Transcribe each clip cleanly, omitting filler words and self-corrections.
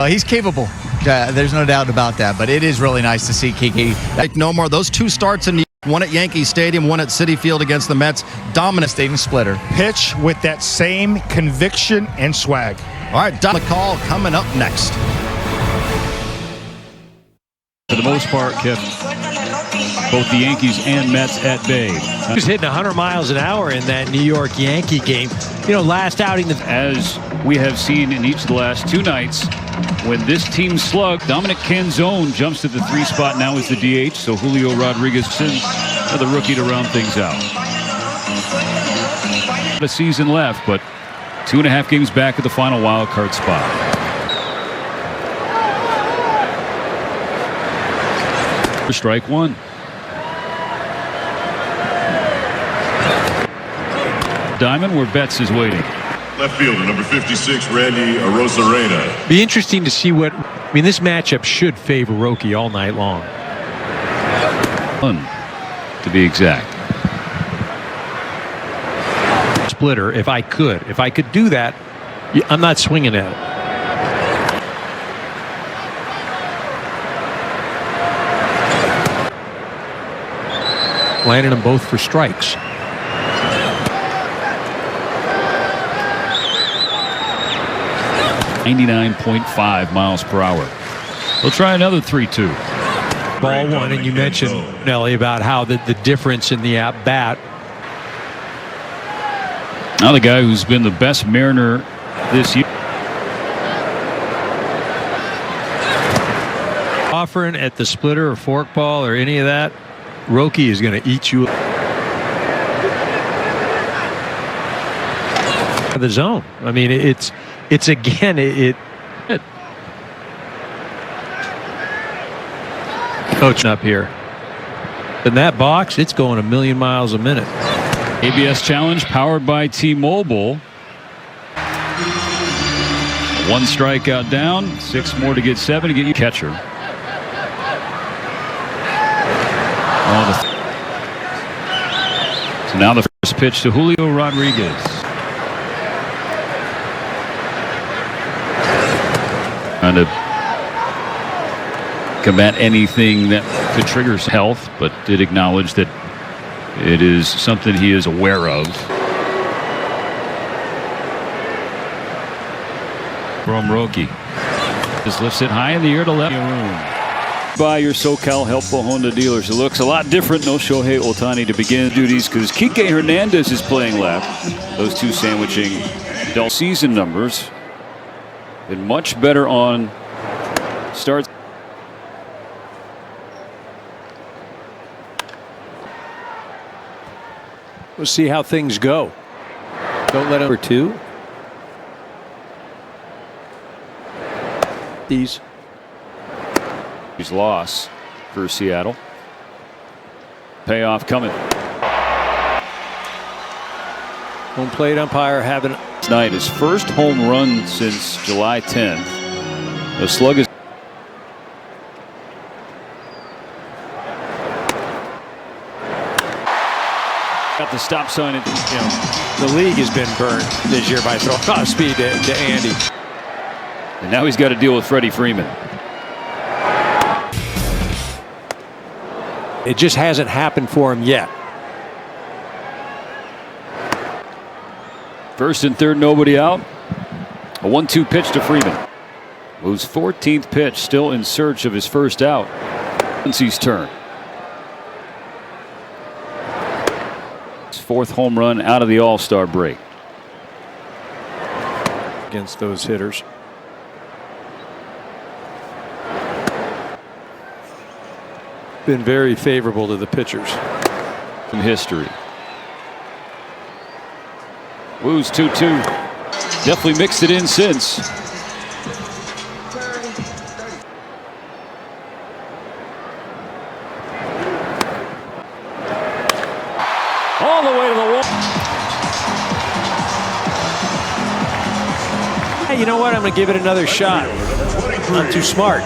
He's capable. There's no doubt about that, but it is really nice to see Kiki. Like no more. Those two starts in one at Yankee Stadium, one at Citi Field against the Mets. Dominant Stadium splitter. Pitch with that same conviction and swag. All right, Don McCall coming up next. For the most part, kept both the Yankees and Mets at bay. He was hitting 100 miles an hour in that New York Yankee game. You know, last outing. As we have seen in each of the last two nights, when this team slugged, Dominic Canzone jumps to the 3 spot now as the DH, so Julio Rodriguez, the rookie, to round things out. A season left, but 2.5 games back at the final wild card spot. Strike one. Diamond where Betts is waiting. Left fielder, number 56, Randy Arozarena. Be interesting to see what. I mean, this matchup should favor Roki all night long. To be exact. Splitter, if I could do that, I'm not swinging at it. Landing them both for strikes. .5 miles per hour. We'll try another 3-2. Ball one, and you mentioned, Nelly, about how the difference in the at-bat. Now the guy who's been the best Mariner this year. Offering at the splitter or forkball or any of that, Roki is going to eat you. The zone. I mean, it's again, coaching up here. In that box, it's going a million miles a minute. ABS challenge powered by T-Mobile. 1 strikeout down, 6 more to get 7 to get you catcher. So now the first pitch to Julio Rodriguez. Trying to combat anything that could trigger his health, but did acknowledge that it is something he is aware of. From Roki. Just lifts it high in the air to left. By your SoCal Helpful Honda dealers. It looks a lot different. No Shohei Ohtani to begin duties because Kike Hernandez is playing left. Those two sandwiching dull season numbers. Been much better on starts. We'll see how things go. Don't let him. Number 2. He's loss for Seattle. Payoff coming. Home plate umpire having tonight his first home run since July 10th. The slug is got the stop sign. The league has been burned this year by throwing off speed to Andy. And now he's got to deal with Freddie Freeman. It just hasn't happened for him yet. First and third, nobody out. A 1-2 pitch to Freeman. Moves 14th pitch, still in search of his first out. His turn. His 4th home run out of the All-Star break. Against those hitters. Been very favorable to the pitchers in history. Woos 2-2. Definitely mixed it in since. All the way to the wall. Hey, you know what? I'm going to give it another shot. Not too smart.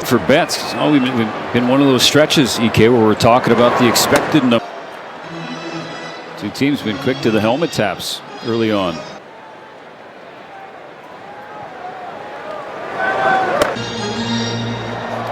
For Betts, we've been one of those stretches, EK, where we're talking about the expected number. Two teams been quick to the helmet taps early on.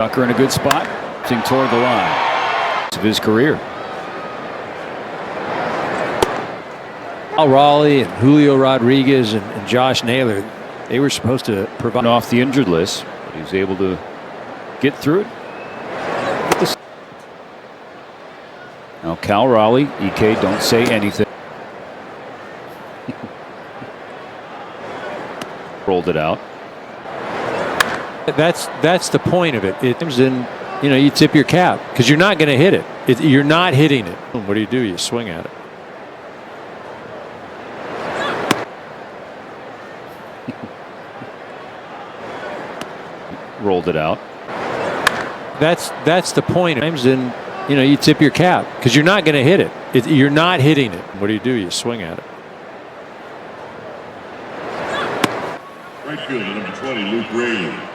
Tucker in a good spot, toward the line of his career. Raleigh and Julio Rodriguez and Josh Naylor, they were supposed to provide Off the injured list, but he was able to get through it. Now Cal Raleigh, EK, don't say anything. Rolled it out. That's the point of it. It's in, you tip your cap because you're not going to hit it. You're not hitting it. What do? You swing at it. Rolled it out. That's the point. Times in, you tip your cap because you're not going to hit it. You're not hitting it. What do? You swing at it. Right fielder, number 20, Luke Ray.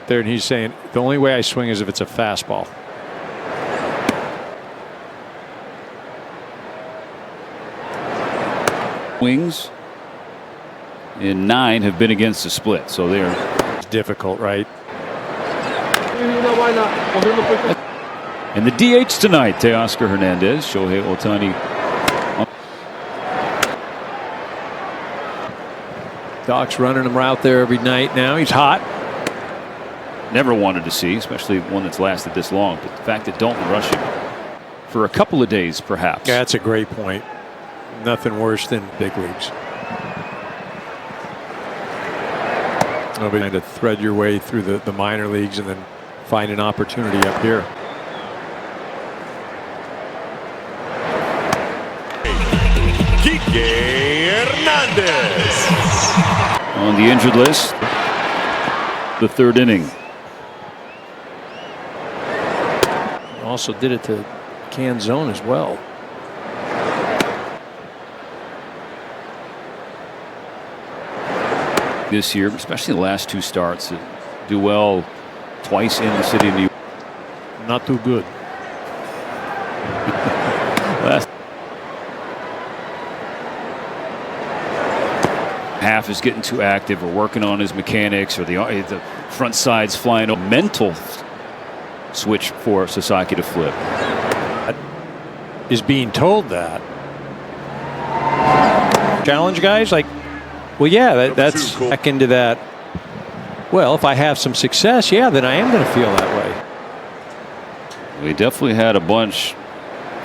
There, and he's saying the only way I swing is if it's a fastball. Wings in 9 have been against the split, so they're Difficult, right? And the DH tonight, Teoscar Hernandez, Shohei Ohtani. Doc's running him out there every night now. He's hot. Never wanted to see, especially one that's lasted this long. But the fact that Dalton rushed him for a couple of days, perhaps. Yeah, that's a great point. Nothing worse than big leagues. Nobody trying to thread your way through the minor leagues and then find an opportunity up here. Hernandez on the injured list, the 3rd inning. Also did it to Canzone as well. This year, especially the last 2 starts, do well twice in the city of New York. Not too good. Last half is getting too active or working on his mechanics, or the front side's flying. A mental switch for Sasaki to flip. Is being told that. Challenge guys like, well, yeah, that's back into that. Well, if I have some success, yeah, then I am going to feel that way. We definitely had a bunch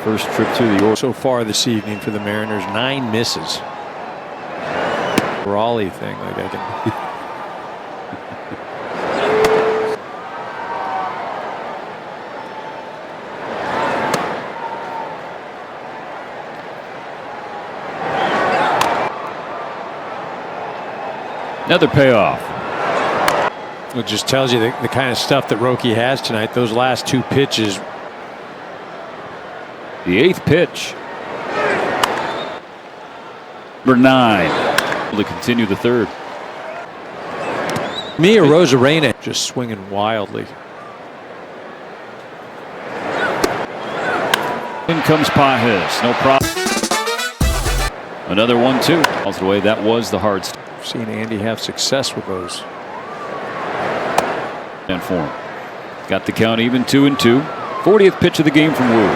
first trip to the York. So far this evening for the Mariners, 9 misses. Raleigh thing, like I can. Another payoff. It just tells you the kind of stuff that Roki has tonight. Those last 2 pitches. The 8th pitch. Number 9. To continue the 3rd. Mia Rosarena just swinging wildly. In comes Pajes. No problem. Another 1-2. All the way. That was the hard start. Seen Andy have success with those. And form. Got the count even 2-2. 40th pitch of the game from Wu.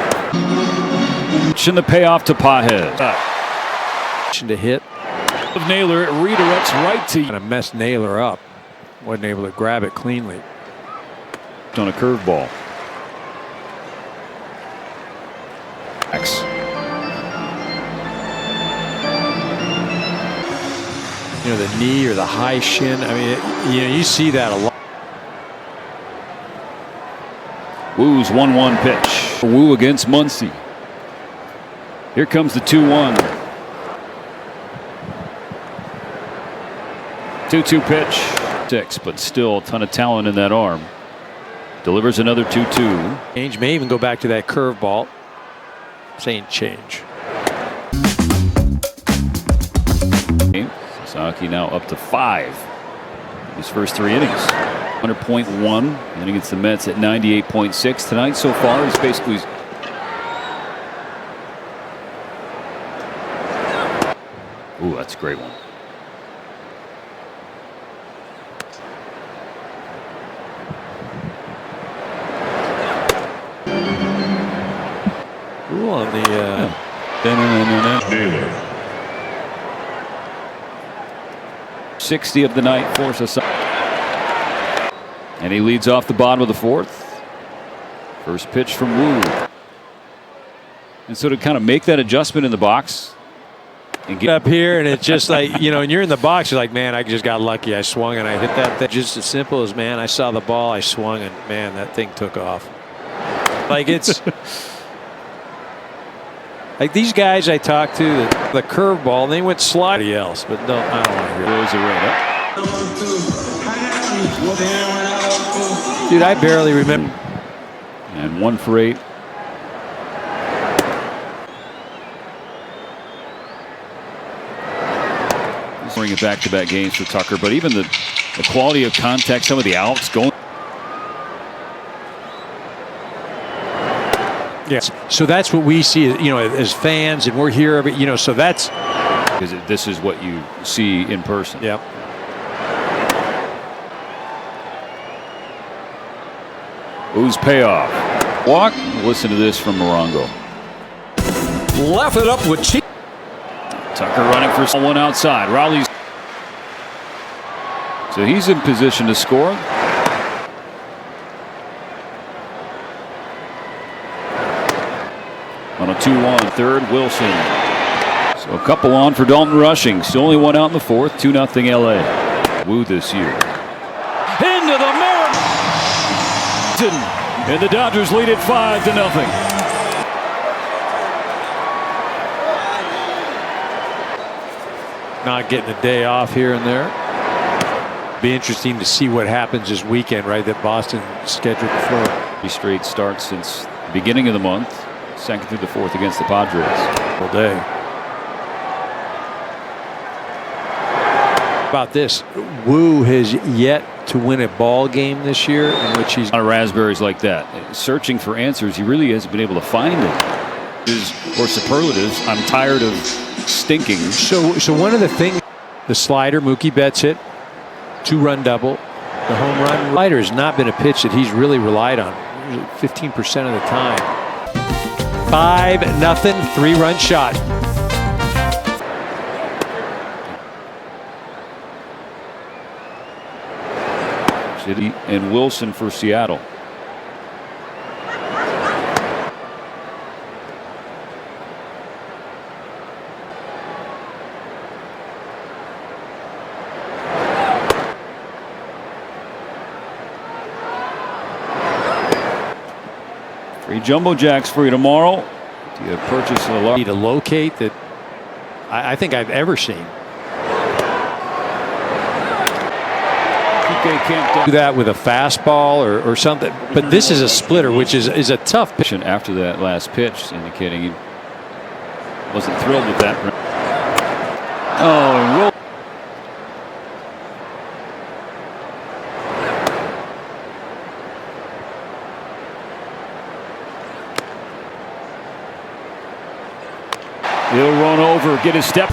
And the payoff to Pajes. To hit. Of Naylor, it redirects right to. Kind of messed Naylor up. Wasn't able to grab it cleanly. On a curveball. X. The knee or the high shin. I mean, you see that a lot. Wu's 1-1 pitch. Wu against Muncy. Here comes the 2-1. 2-2 pitch. 6, but still a ton of talent in that arm. Delivers another 2-2. Change may even go back to that curveball. Saying change. Sasaki now up to 5. His first 3 innings. 100.1. And against the Mets at 98.6 tonight so far. He's basically. Ooh, that's a great one. the. Naylor. 60 of the night force us. And he leads off the bottom of the fourth. First pitch from Wu. And so to kind of make that adjustment in the box and get up here, and it's just like, you know, and you're in the box, you're like, man, I just got lucky. I swung and I hit that thing. Just as simple as, man, I saw the ball, I swung, and man, that thing took off. Like, it's like these guys I talked to, the curveball, they went sliding else, but no, I don't want to hear throws it right up. Dude, I barely remember. And 1 for 8. Bring it back-to-back games for Tucker, but even the quality of contact, some of the outs going. Yes. So that's what we see, you know, as fans, and we're here every, you know, so that's because this is what you see in person. Yep. Who's payoff? Walk. Listen to this from Morongo. Left it up with cheap. Tucker running for one outside. Rowley's. So he's in position to score. On a 2-1 third, Wilson. So a couple on for Dalton Rushing. Still only one out in the fourth. 2-0 LA. Wu this year. Into the mirror. And the Dodgers lead it 5-0. Not getting a day off here and there. Be interesting to see what happens this weekend, right? That Boston scheduled before. 3 straight starts since the beginning of the month. 2nd through the 4th against the Padres. All day. About this, Wu has yet to win a ball game this year in which he's a lot of raspberries like that. Searching for answers, he really hasn't been able to find them. Or superlatives. I'm tired of stinking. So one of the things, the slider, Mookie Betts hit, 2-run double. The home run slider has not been a pitch that he's really relied on 15% of the time. 5-0, 3-run shot. And Wilson for Seattle. Free jumbo jacks for you tomorrow. Do you purchase a large to locate that I think I've ever seen. Can't do that with a fastball or something, but this is a splitter, which is a tough pitch. After that last pitch, indicating he wasn't thrilled with that. Oh, and Will. He'll run over, get his step.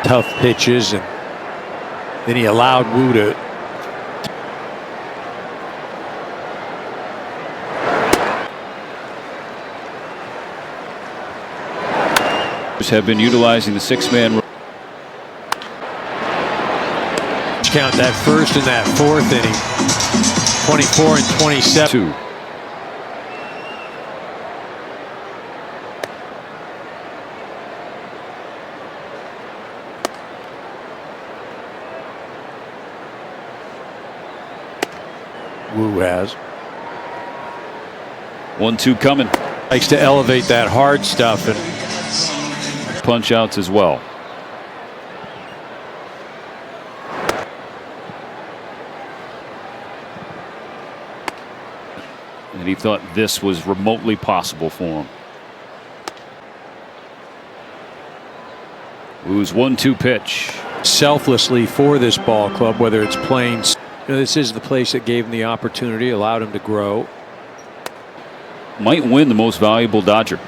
Tough pitches, and then he allowed Wu to. Have been utilizing the 6-man. Count that first and that fourth inning. 24 and 27. Wu has 1-2 coming. Likes to elevate that hard stuff and punch outs as well. And he thought this was remotely possible for him. Wu's 1-2 pitch. Selflessly for this ball club, whether it's playing. You know, this is the place that gave him the opportunity, allowed him to grow. Might win the most valuable Dodger.